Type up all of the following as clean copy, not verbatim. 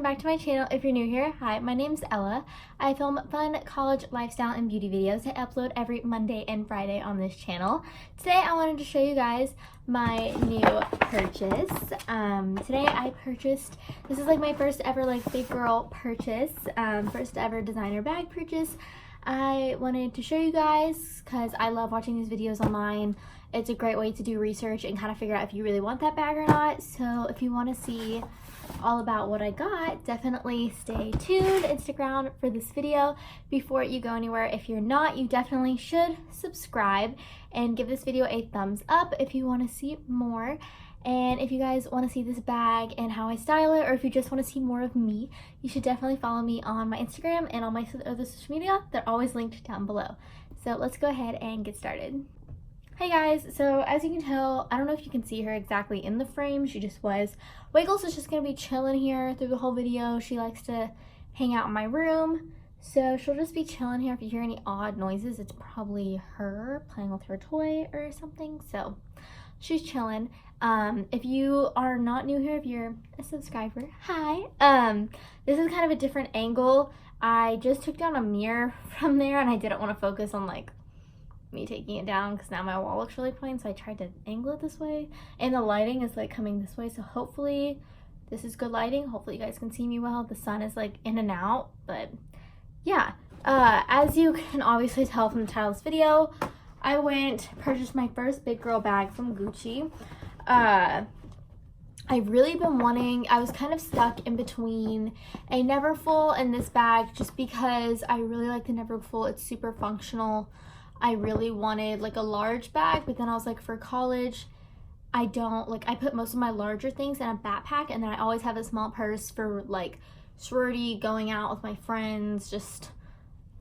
back to my channel. If you're new here, hi, my name's Ella. I film fun college lifestyle and beauty videos. I upload every Monday and Friday on this channel. Today I wanted to show you guys my new purchase. Today I purchased, this is like my first ever like big girl purchase, first ever designer bag purchase. I wanted to show you guys because I love watching these videos online. It's a great way to do research and kind of figure out if you really want that bag or not. So if you want to see all about what I got, definitely stay tuned and stick around for this video. Before you go anywhere, if you're not, you definitely should subscribe and give this video a thumbs up if you want to see more. And if you guys want to see this bag and how I style it, or if you just want to see more of me, you should definitely follow me on my Instagram and on my other social media. They're always linked down below. So let's go ahead and get started. Hey guys, so as you can tell, I don't know if you can see her exactly in the frame. She just was. Wiggles is just going to be chilling here through the whole video. She likes to hang out in my room. So she'll just be chilling here. If you hear any odd noises, it's probably her playing with her toy or something. So she's chilling. If you are not new here, if you're a subscriber, hi. This is kind of a different angle. I just took down a mirror from there and I didn't want to focus on like me taking it down because now my wall looks really plain, so I tried to angle it this way, and the lighting is like coming this way, so hopefully this is good lighting. Hopefully you guys can see me well. The sun is like in and out, but yeah, as you can obviously tell from the title of this video, I purchased my first big girl bag from Gucci. I've really been wanting, I was kind of stuck in between a Neverfull and this bag just because I really like the Neverfull. It's super functional. I really wanted like a large bag, but then I was like, for college, I put most of my larger things in a backpack, and then I always have a small purse for like sorority, going out with my friends, just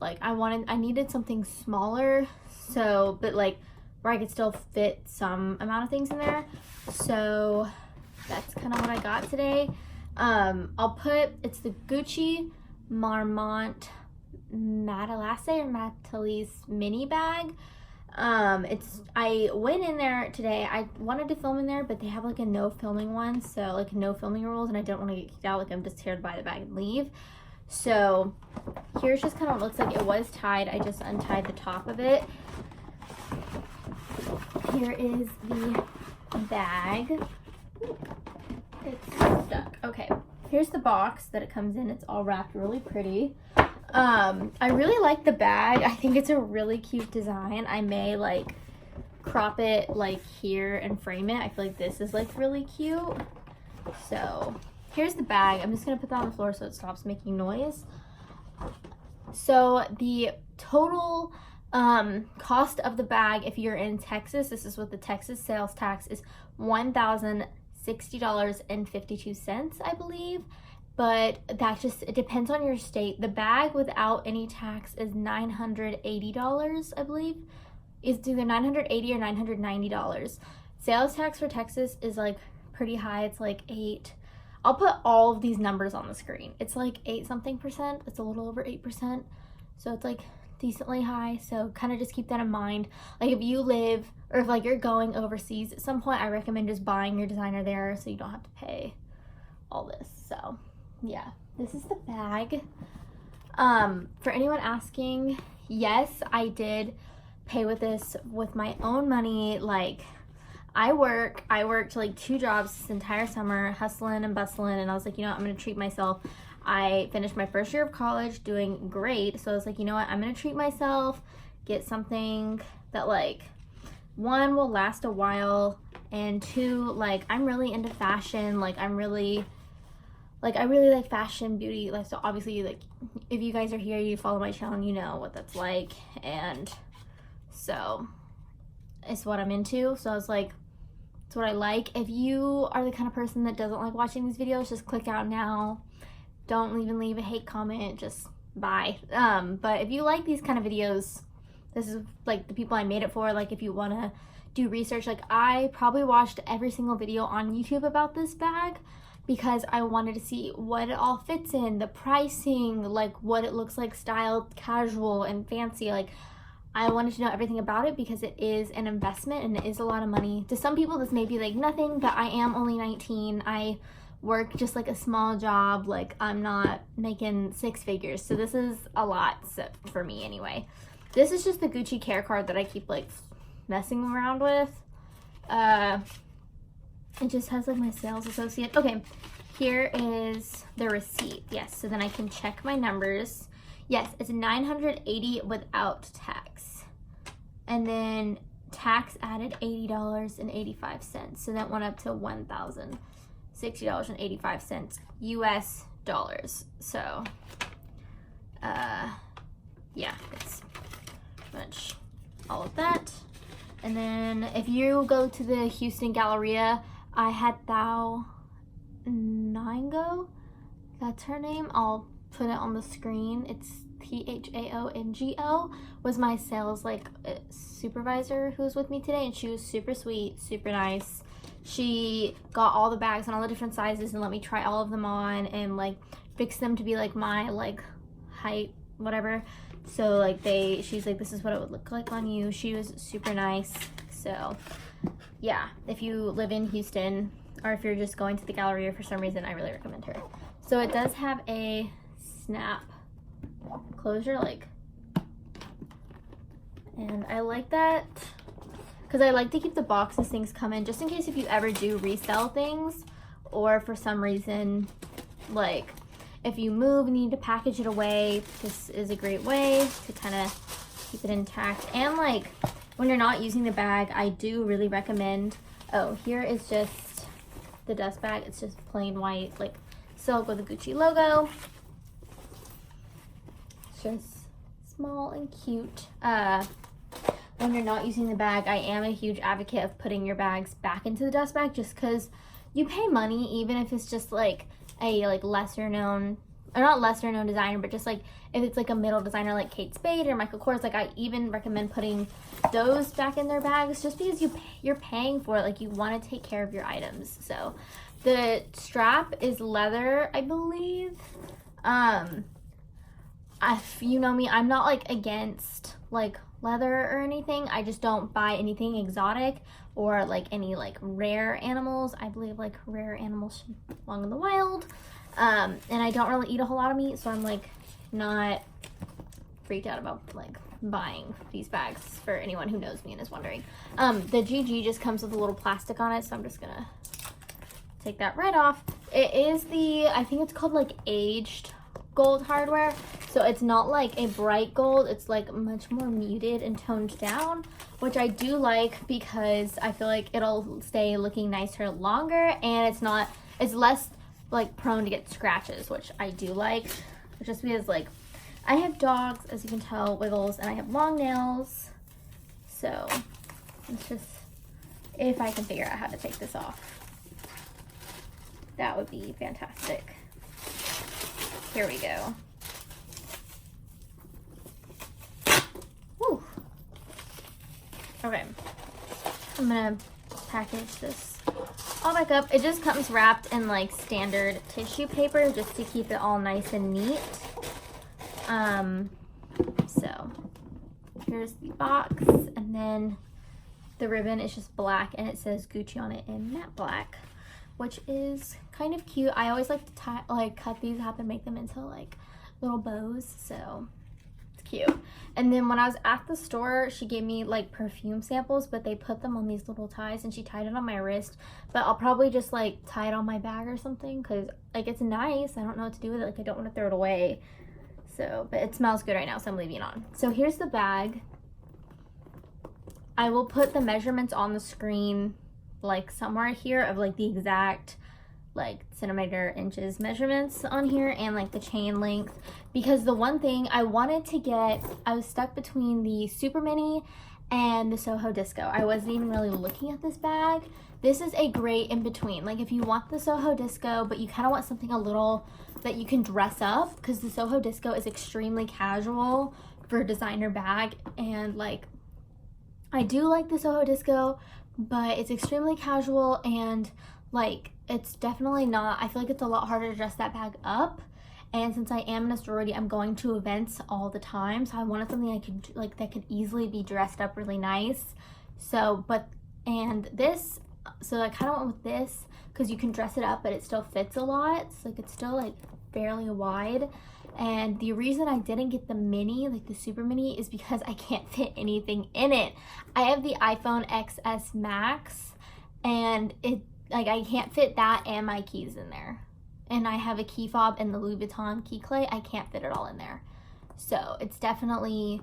like I needed something smaller, so, but like where I could still fit some amount of things in there. So that's kind of what I got today. It's the Gucci Marmont Matelassé or Matelassé mini bag. I went in there today. I wanted to film in there, but they have like a no filming one, so like no filming rules, and I don't want to get kicked out. Like I'm just here to buy the bag and leave. So here's just kind of what it looks like. It was tied. I just untied the top of it. Here is the bag. It's stuck. Okay, here's the box that it comes in. It's all wrapped really pretty. I really like the bag. I think it's a really cute design. I may like crop it like here and frame it. I feel like this is like really cute. So here's the bag. I'm just gonna put that on the floor so it stops making noise. So the total cost of the bag, if you're in Texas, this is what the Texas sales tax is, $1,060.52, I believe. But that just, it depends on your state. The bag without any tax is $980, I believe. It's either $980 or $990. Sales tax for Texas is like pretty high. It's like 8. I'll put all of these numbers on the screen. It's like 8 something percent. It's a little over 8%. So it's like decently high. So kind of just keep that in mind. Like if you live, or if like you're going overseas at some point, I recommend just buying your designer there so you don't have to pay all this. So yeah, this is the bag. For anyone asking, yes, I did pay with this with my own money. Like I worked like 2 jobs this entire summer, hustling and bustling, and I was like, you know what, I'm gonna treat myself. I finished my first year of college doing great, so I was like, you know what, I'm gonna treat myself, get something that like 1 will last a while, and 2, like I'm really into fashion. Like I really like fashion, beauty, like, so obviously like if you guys are here, you follow my channel, you know what that's like, and so it's what I'm into. So I was like, it's what I like. If you are the kind of person that doesn't like watching these videos, just click out now. Don't even leave a hate comment, just bye. But if you like these kind of videos, this is like the people I made it for. Like if you want to do research, like I probably watched every single video on YouTube about this bag because I wanted to see what it all fits in, the pricing, like what it looks like styled, casual, and fancy. Like I wanted to know everything about it because it is an investment and it is a lot of money. To some people this may be like nothing, but I am only 19. I work just like a small job. Like I'm not making 6 figures, so this is a lot for me anyway. This is just the Gucci care card that I keep like messing around with. It just has like my sales associate. Okay, here is the receipt. Yes, so then I can check my numbers. Yes, it's $980 without tax. And then tax added $80.85. So that went up to $1,060.85 US dollars. So, yeah, it's much all of that. And then if you go to the Houston Galleria, I had Thao Ngango. That's her name. I'll put it on the screen. It's THAONGO. Was my sales like supervisor who was with me today, and she was super sweet, super nice. She got all the bags in all the different sizes and let me try all of them on and like fix them to be like my like height, whatever. So like she's like, this is what it would look like on you. She was super nice. So yeah, if you live in Houston or if you're just going to the Galleria for some reason, I really recommend her. So it does have a snap closure, like, and I like that because I like to keep the boxes things come in just in case if you ever do resell things, or for some reason like if you move and you need to package it away, this is a great way to kind of keep it intact. And like when you're not using the bag, I do really recommend, oh, here is just the dust bag. It's just plain white like silk with a Gucci logo. It's just small and cute. When you're not using the bag, I am a huge advocate of putting your bags back into the dust bag, just because you pay money, even if it's just like a like lesser known, or not lesser known designer, but just like if it's like a middle designer like Kate Spade or Michael Kors, like I even recommend putting those back in their bags just because you're paying for it. Like you want to take care of your items. So the strap is leather, I believe. If you know me, I'm not like against like leather or anything. I just don't buy anything exotic or like any like rare animals. I believe like rare animals belong in the wild. And I don't really eat a whole lot of meat, so I'm like not freaked out about like buying these bags for anyone who knows me and is wondering. The GG just comes with a little plastic on it, so I'm just gonna take that right off. It is the, I think it's called like aged gold hardware, so it's not like a bright gold. It's like much more muted and toned down, which I do like because I feel like it'll stay looking nicer longer, and it's less like prone to get scratches, which I do like, just because like I have dogs, as you can tell, Wiggles, and I have long nails, so it's just, if I can figure out how to take this off, that would be fantastic. Here we go. Whew. Okay, I'm gonna package this all back up. It just comes wrapped in like standard tissue paper just to keep it all nice and neat. So here's the box, and then the ribbon is just black and it says Gucci on it in matte black, which is kind of cute. I always like to cut these up and make them into like little bows, so it's cute. And then when I was at the store, she gave me like perfume samples, but they put them on these little ties, and she tied it on my wrist. But I'll probably just like tie it on my bag or something, because like it's nice. I don't know what to do with it. Like I don't want to throw it away. So, but it smells good right now, so I'm leaving it on. So here's the bag. I will put the measurements on the screen like somewhere here of like the exact like centimeter inches measurements on here, and like the chain length, because the one thing I wanted to get, I was stuck between the Super Mini and the Soho Disco. I wasn't even really looking at this bag. This is a great in between. Like if you want the Soho Disco but you kind of want something a little that you can dress up, because the Soho Disco is extremely casual for a designer bag, and like I do like the Soho Disco, but it's extremely casual, and like it's definitely not, I feel like it's a lot harder to dress that bag up. And since I am in a sorority, I'm going to events all the time, so I wanted something I could like that could easily be dressed up really nice. So I kind of went with this because you can dress it up, but it still fits a lot. So like it's still like fairly wide. And the reason I didn't get the mini, like the super mini, is because I can't fit anything in it. I have the iPhone XS Max, and it like I can't fit that and my keys in there. And I have a key fob and the Louis Vuitton key clay. I can't fit it all in there. So it's definitely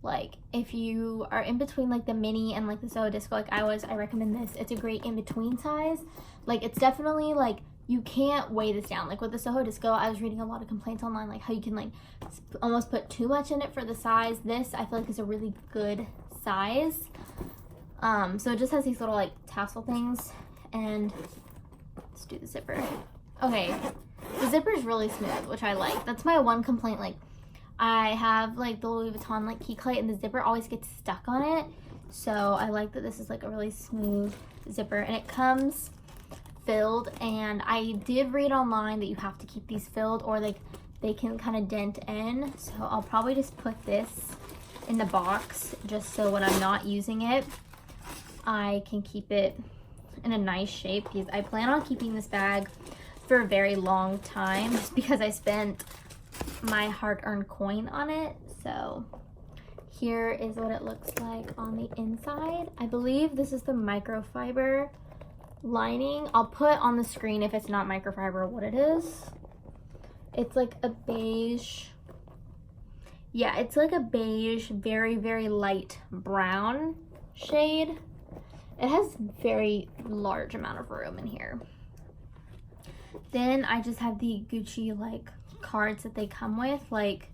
like, if you are in between like the mini and like the Soho Disco like I was, I recommend this. It's a great in-between size. Like it's definitely like, you can't weigh this down. Like with the Soho Disco, I was reading a lot of complaints online, like how you can like almost put too much in it for the size. This I feel like is a really good size. So it just has these little like tassel things, and let's do the zipper. Okay, the zipper is really smooth, which I like. That's my one complaint. Like I have like the Louis Vuitton like key clay, and the zipper always gets stuck on it. So I like that this is like a really smooth zipper, and it comes filled. And I did read online that you have to keep these filled, or like they can kind of dent in. So I'll probably just put this in the box, just so when I'm not using it, I can keep it in a nice shape, because I plan on keeping this bag for a very long time, just because I spent my hard-earned coin on it. So here is what it looks like on the inside. I believe this is the microfiber lining. I'll put on the screen, if it's not microfiber, what it is. It's like a beige, yeah, it's like a beige, very, very light brown shade. It has very large amount of room in here. Then I just have the Gucci like cards that they come with. Like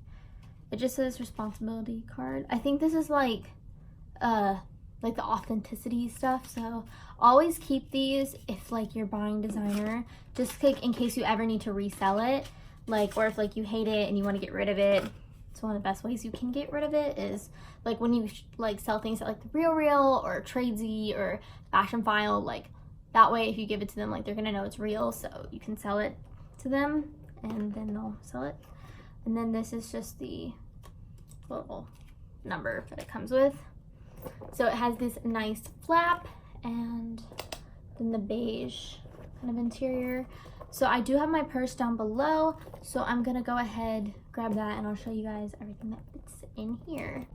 it just says responsibility card. I think this is like the authenticity stuff. So always keep these if like you're buying designer, just like in case you ever need to resell it. Like, or if like you hate it and you want to get rid of it. It's one of the best ways you can get rid of it is like when you like sell things at like the Real or Tradesy or Fashion File. Like that way, if you give it to them, like they're gonna know it's real, so you can sell it to them and then they'll sell it. And then this is just the little number that it comes with. So it has this nice flap and then the beige kind of interior. So I do have my purse down below, so I'm gonna go ahead, grab that, and I'll show you guys everything that fits in here.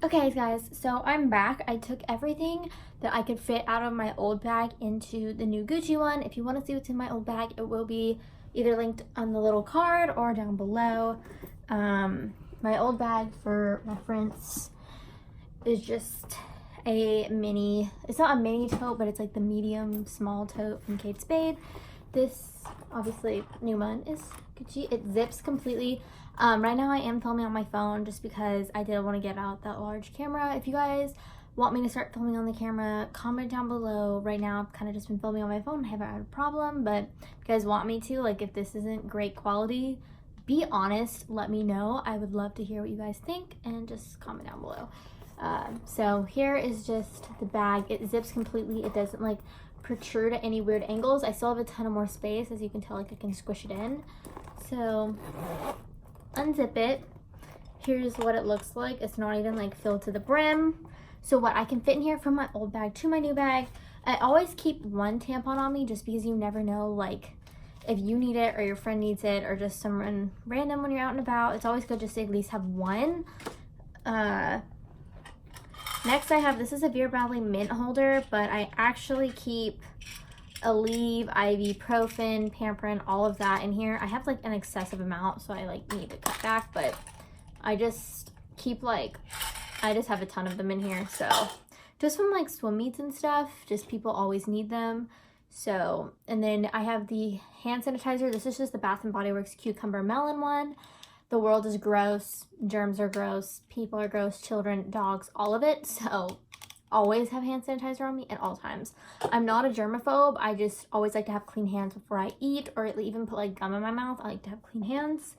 Okay guys, so I'm back. I took everything that I could fit out of my old bag into the new Gucci one. If you want to see what's in my old bag, it will be either linked on the little card or down below. My old bag, for reference, is just a mini, it's not a mini tote, but it's like the medium small tote from Kate Spade. This, obviously, new one is Gucci. It zips completely. Right now I am filming on my phone just because I did want to get out that large camera. If you guys want me to start filming on the camera, comment down below. Right now I've kind of just been filming on my phone. I haven't had a problem, but if you guys want me to, like if this isn't great quality, be honest, let me know. I would love to hear what you guys think, and just comment down below. So here is just the bag. It zips completely. It doesn't like protrude at any weird angles. I still have a ton of more space. As you can tell, like I can squish it in. So unzip it. Here's what it looks like. It's not even like filled to the brim. So what I can fit in here from my old bag to my new bag, I always keep one tampon on me just because you never know, like if you need it or your friend needs it or just someone random when you're out and about. It's always good just to at least have one. Next I have, this is a Vera Bradley mint holder, but I actually keep Aleve, ibuprofen, Pamprin, all of that in here. I have like an excessive amount, so I like need to cut back, but I just keep like, I just have a ton of them in here. So just from like swim meets and stuff, just people always need them. So, and then I have the hand sanitizer. This is just the Bath & Body Works Cucumber Melon one. The world is gross, germs are gross, people are gross, children, dogs, all of it. So always have hand sanitizer on me at all times. I'm not a germaphobe. I just always like to have clean hands before I eat, or even put like gum in my mouth. I like to have clean hands.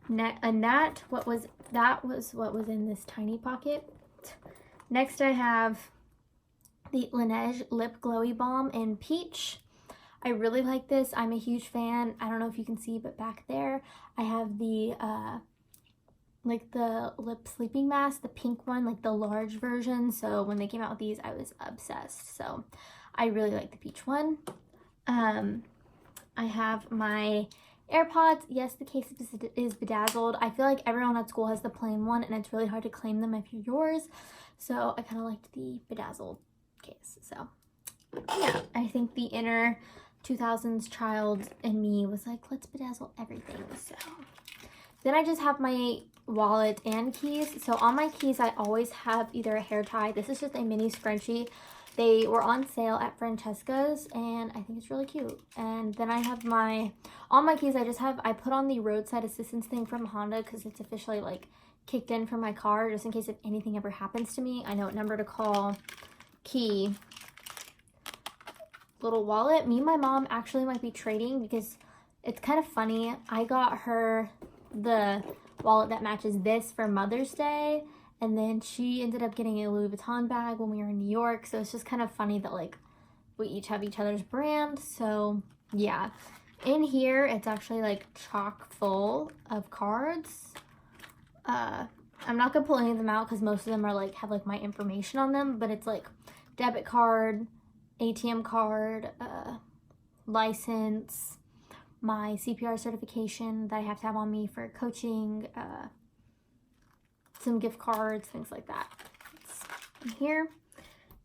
And that was what was in this tiny pocket. Next I have the Laneige Lip Glowy Balm in Peach. I really like this. I'm a huge fan. I don't know if you can see, but back there I have the like the lip sleeping mask, the pink one, like the large version. So when they came out with these, I was obsessed. So I really like the peach one. I have my AirPods. Yes, the case is bedazzled. I feel like everyone at school has the plain one, and it's really hard to claim them if you're yours. So I kind of liked the bedazzled case. So yeah, I think the inner 2000s child in me was like, let's bedazzle everything. So then I just have my wallet and keys. So on my keys, I always have either a hair tie. This is just a mini scrunchie. They were on sale at Francesca's, and I think it's really cute. And then I have on my keys, I put on the roadside assistance thing from Honda because it's officially like kicked in for my car, just in case if anything ever happens to me. I know what number to call. Key. Little wallet. Me and my mom actually might be trading because it's kind of funny. I got her the wallet that matches this for Mother's Day, and then she ended up getting a Louis Vuitton bag when we were in New York. So it's just kind of funny that like we each have each other's brand. So yeah, in here it's actually like chock full of cards. I'm not gonna pull any of them out because most of them are like have like my information on them, but it's like debit card, ATM card, license, my CPR certification that I have to have on me for coaching, some gift cards, things like that. It's in here.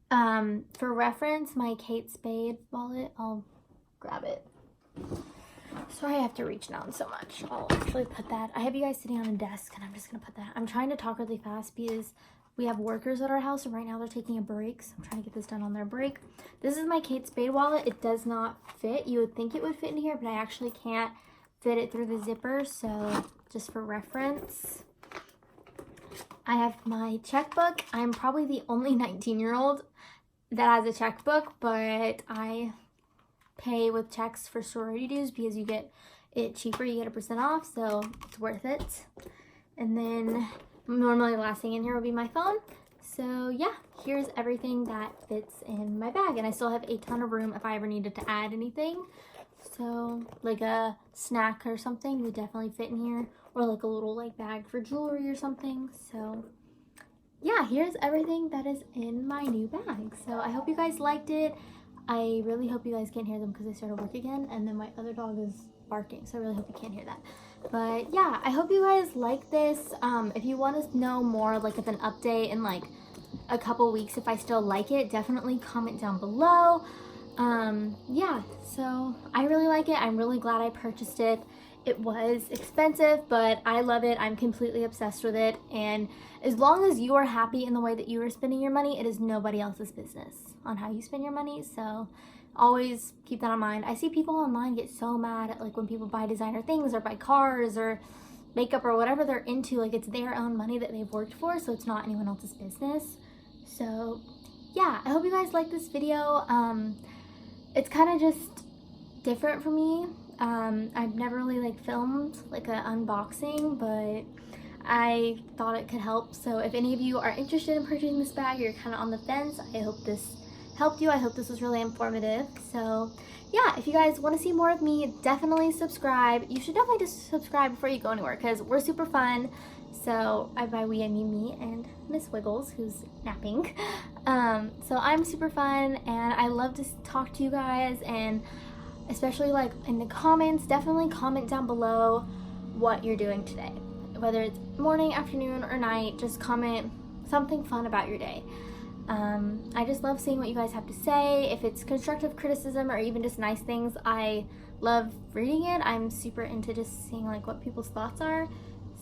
For reference, my Kate Spade wallet, I'll grab it. Sorry I have to reach down so much. I'll actually put that. I have you guys sitting on a desk, and I'm just gonna put that. I'm trying to talk really fast because we have workers at our house, and right now they're taking a break, so I'm trying to get this done on their break. This is my Kate Spade wallet. It does not fit. You would think it would fit in here, but I actually can't fit it through the zipper, so just for reference. I have my checkbook. I'm probably the only 19-year-old that has a checkbook, but I pay with checks for sorority dues because you get it cheaper. You get 1% off, so it's worth it. And then normally the last thing in here will be my phone. So yeah, here's everything that fits in my bag, and I still have a ton of room if I ever needed to add anything. So like a snack or something would definitely fit in here, or like a little like bag for jewelry or something. So yeah, here's everything that is in my new bag. So I hope you guys liked it. I really hope you guys can't hear them because I started work again, and then my other dog is barking, so I really hope you can't hear that. But yeah, I hope you guys like this. If you want to know more like of an update in like a couple weeks, if I still like it, definitely comment down below. Yeah, so I really like it. I'm really glad I purchased it. It was expensive, but I love it. I'm completely obsessed with it, and as long as you are happy in the way that you are spending your money, it is nobody else's business on how you spend your money. So always keep that in mind. I see people online get so mad at like when people buy designer things or buy cars or makeup or whatever they're into. Like it's their own money that they've worked for, so it's not anyone else's business. So yeah, I hope you guys like this video. It's kind of just different for me. I've never really like filmed like an unboxing, but I thought it could help. So if any of you are interested in purchasing this bag, or you're kind of on the fence, I hope this helped you. I hope this was really informative. So yeah, if you guys want to see more of me, definitely subscribe. You should definitely just subscribe before you go anywhere because we're super fun. So by we I mean me and Miss Wiggles, who's napping. So I'm super fun, and I love to talk to you guys, and especially like in the comments, definitely comment down below what you're doing today, whether it's morning, afternoon, or night. Just comment something fun about your day. I just love seeing what you guys have to say. If it's constructive criticism or even just nice things, I love reading it. I'm super into just seeing like what people's thoughts are.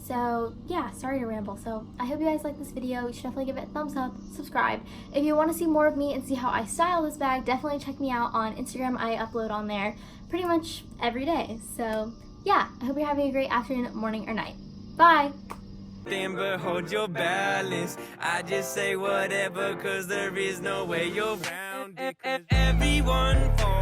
So yeah, sorry to ramble. So I hope you guys like this video. You should definitely give it a thumbs up, subscribe. If you want to see more of me and see how I style this bag, definitely check me out on Instagram. I upload on there pretty much every day. So yeah, I hope you're having a great afternoon, morning, or night. Bye! But hold your balance. I just say whatever, cause there is no way you're around it. Everyone falls.